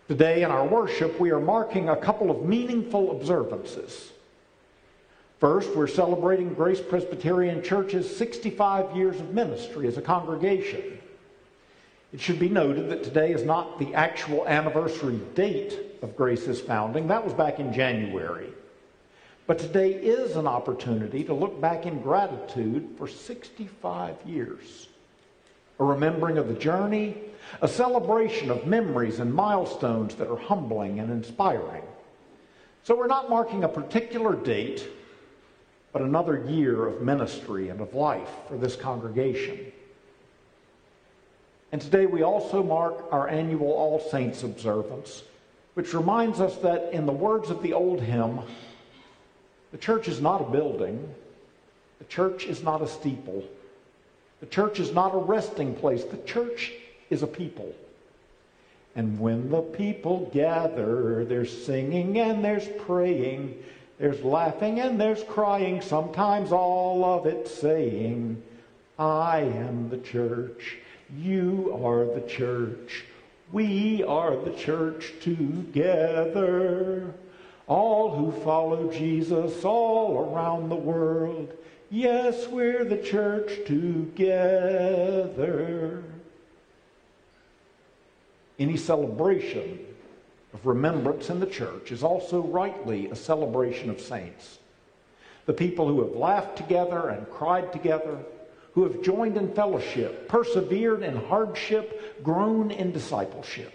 Today in our worship, we are marking a couple of meaningful observances. First, we're celebrating Grace Presbyterian Church's 65 years of ministry as a congregation. It should be noted that today is not the actual anniversary date of Grace's founding. That was back in January. But today is an opportunity to look back in gratitude for 65 years. A remembering of the journey, a celebration of memories and milestones that are humbling and inspiring. So we're not marking a particular date, but another year of ministry and of life for this congregation. And today we also mark our annual All Saints observance, which reminds us that in the words of the old hymn, the church is not a building, the church is not a steeple, the church is not a resting place, the church is a people. And when the people gather, there's singing and there's praying, there's laughing and there's crying, sometimes all of it saying, I am the church, you are the church, we are the church together. All who follow Jesus all around the world, yes, we're the church together. Any celebration of remembrance in the church is also rightly a celebration of saints. The people who have laughed together and cried together, who have joined in fellowship, persevered in hardship, grown in discipleship.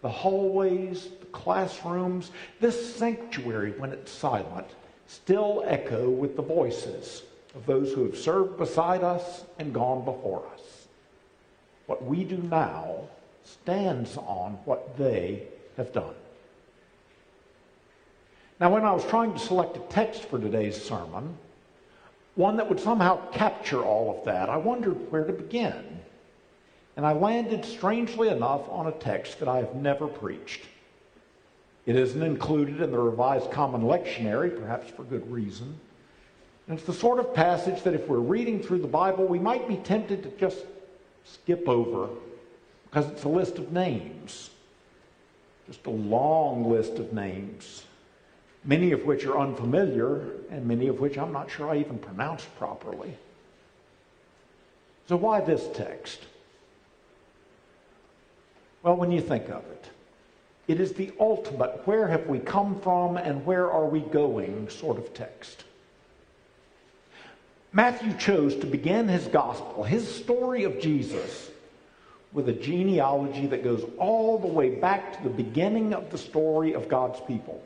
The hallways, the classrooms, this sanctuary, when it's silent, still echo with the voices of those who have served beside us and gone before us. What we do now stands on what they have done. Now, when I was trying to select a text for today's sermon, one that would somehow capture all of that, I wondered where to begin. And I landed, strangely enough, on a text that I have never preached. It isn't included in the Revised Common Lectionary, perhaps for good reason. And it's the sort of passage that if we're reading through the Bible, we might be tempted to just skip over, because it's a list of names. Just a long list of names, many of which are unfamiliar, and many of which I'm not sure I even pronounced properly. So why this text? Well, when you think of it, it is the ultimate where have we come from and where are we going sort of text. Matthew chose to begin his gospel, his story of Jesus, with a genealogy that goes all the way back to the beginning of the story of God's people.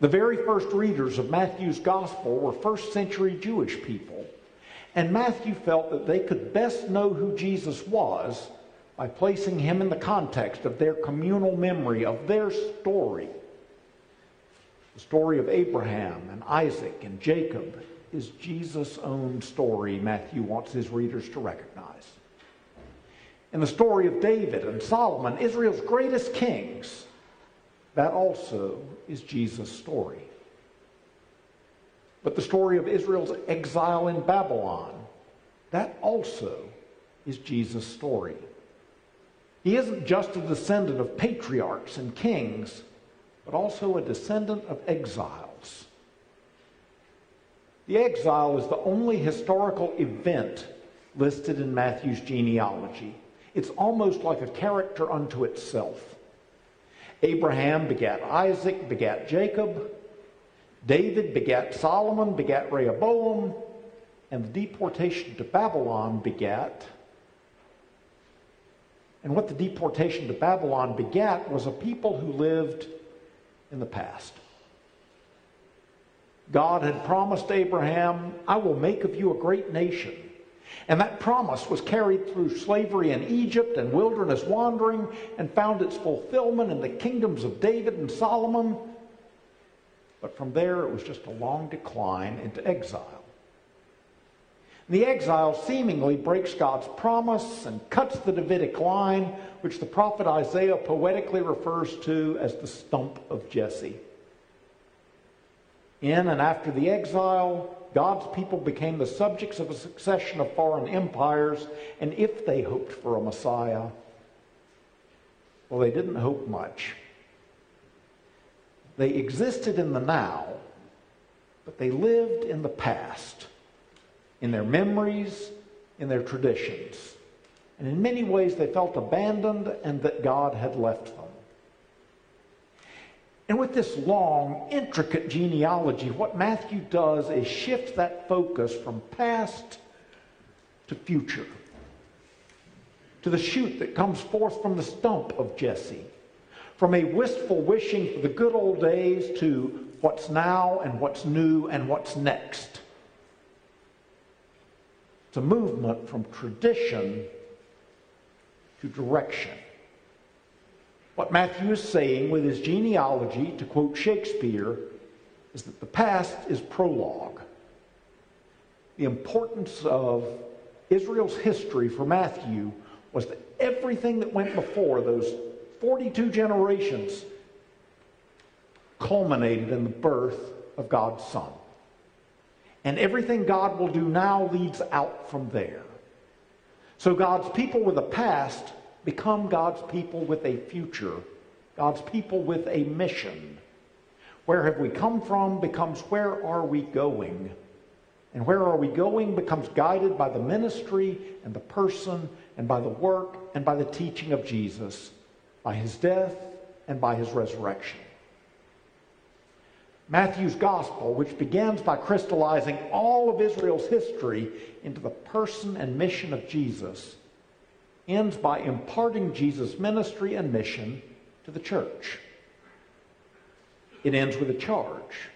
The very first readers of Matthew's gospel were first century Jewish people, and Matthew felt that they could best know who Jesus was by placing him in the context of their communal memory of their story. The story of Abraham and Isaac and Jacob is Jesus' own story Matthew wants his readers to recognize. And the story of David and Solomon, Israel's greatest kings, that also is Jesus' story. But the story of Israel's exile in Babylon, that also is Jesus' story. He isn't just a descendant of patriarchs and kings, but also a descendant of exiles. The exile is the only historical event listed in Matthew's genealogy. It's almost like a character unto itself. Abraham begat Isaac, begat Jacob. David begat Solomon, begat Rehoboam. And the deportation to Babylon begat. And what the deportation to Babylon begat was a people who lived in the past. God had promised Abraham, I will make of you a great nation. And that promise was carried through slavery in Egypt and wilderness wandering and found its fulfillment in the kingdoms of David and Solomon. But from there it was just a long decline into exile. The exile seemingly breaks God's promise and cuts the Davidic line, which the prophet Isaiah poetically refers to as the stump of Jesse. In and after the exile, God's people became the subjects of a succession of foreign empires, and if they hoped for a Messiah, Well, they didn't hope much. They existed in the now, but they lived in the past, in their memories, in their traditions. And in many ways, they felt abandoned and that God had left them. And with this long, intricate genealogy, what Matthew does is shift that focus from past to future, to the shoot that comes forth from the stump of Jesse, from a wistful wishing for the good old days to what's now and what's new and what's next. It's a movement from tradition to direction. What Matthew is saying with his genealogy, to quote Shakespeare, is that the past is prologue. The importance of Israel's history for Matthew was that everything that went before, those 42 generations, culminated in the birth of God's Son. And everything God will do now leads out from there. So God's people with a past become God's people with a future, God's people with a mission. Where have we come from becomes where are we going? And where are we going becomes guided by the ministry and the person and by the work and by the teaching of Jesus, by his death and by his resurrection. Matthew's gospel, which begins by crystallizing all of Israel's history into the person and mission of Jesus, ends by imparting Jesus' ministry and mission to the church. It ends with a charge.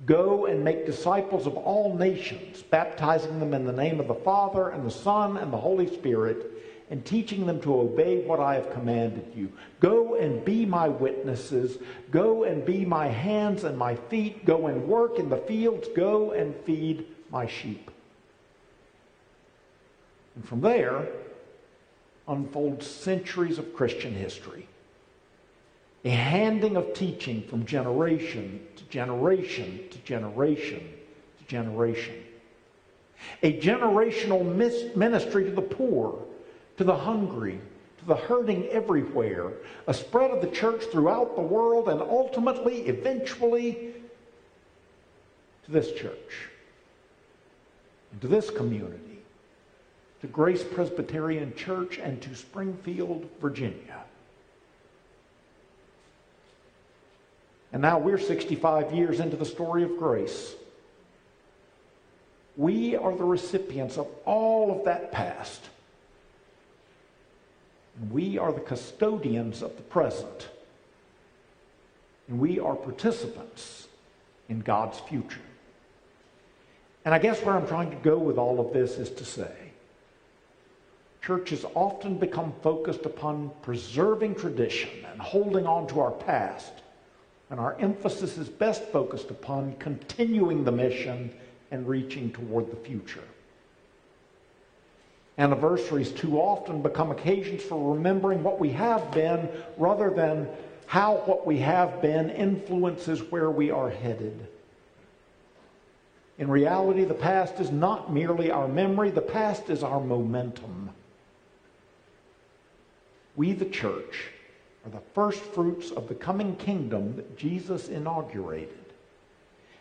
Go and make disciples of all nations, baptizing them in the name of the Father and the Son and the Holy Spirit, and teaching them to obey what I have commanded you. Go and be my witnesses. Go and be my hands and my feet. Go and work in the fields. Go and feed my sheep. And from there unfolds centuries of Christian history. A handing of teaching from generation to generation to generation to generation. A generational ministry to the poor, to the hungry, to the hurting everywhere. A spread of the church throughout the world and ultimately, eventually, to this church. And to this community. To Grace Presbyterian Church and to Springfield, Virginia. And now we're 65 years into the story of grace. We are the recipients of all of that past. And we are the custodians of the present. And we are participants in God's future. And I guess where I'm trying to go with all of this is to say, churches often become focused upon preserving tradition and holding on to our past, and our emphasis is best focused upon continuing the mission and reaching toward the future. Anniversaries too often become occasions for remembering what we have been rather than how what we have been influences where we are headed. In reality, the past is not merely our memory, the past is our momentum. We, the church, are the first fruits of the coming kingdom that Jesus inaugurated.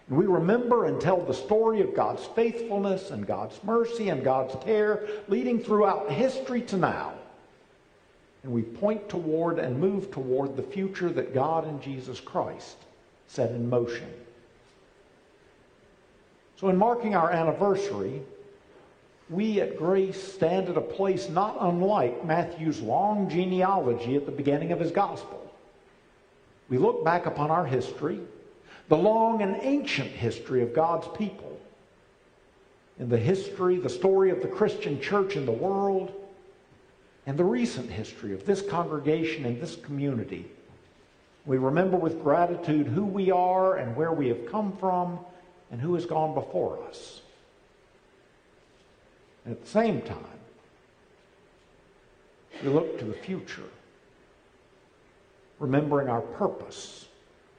And we remember and tell the story of God's faithfulness and God's mercy and God's care leading throughout history to now. And we point toward and move toward the future that God and Jesus Christ set in motion. So in marking our anniversary, we at Grace stand at a place not unlike Matthew's long genealogy at the beginning of his gospel. We look back upon our history, the long and ancient history of God's people, in the history, the story of the Christian church in the world, and the recent history of this congregation and this community. We remember with gratitude who we are and where we have come from and who has gone before us. And at the same time, we look to the future, remembering our purpose,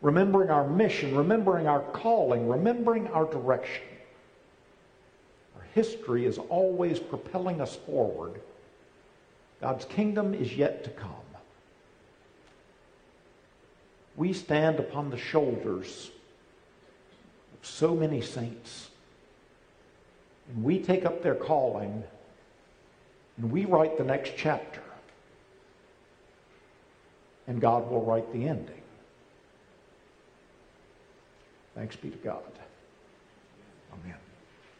remembering our mission, remembering our calling, remembering our direction. Our history is always propelling us forward. God's kingdom is yet to come. We stand upon the shoulders of so many saints. And we take up their calling and we write the next chapter. And God will write the ending. Thanks be to God. Amen.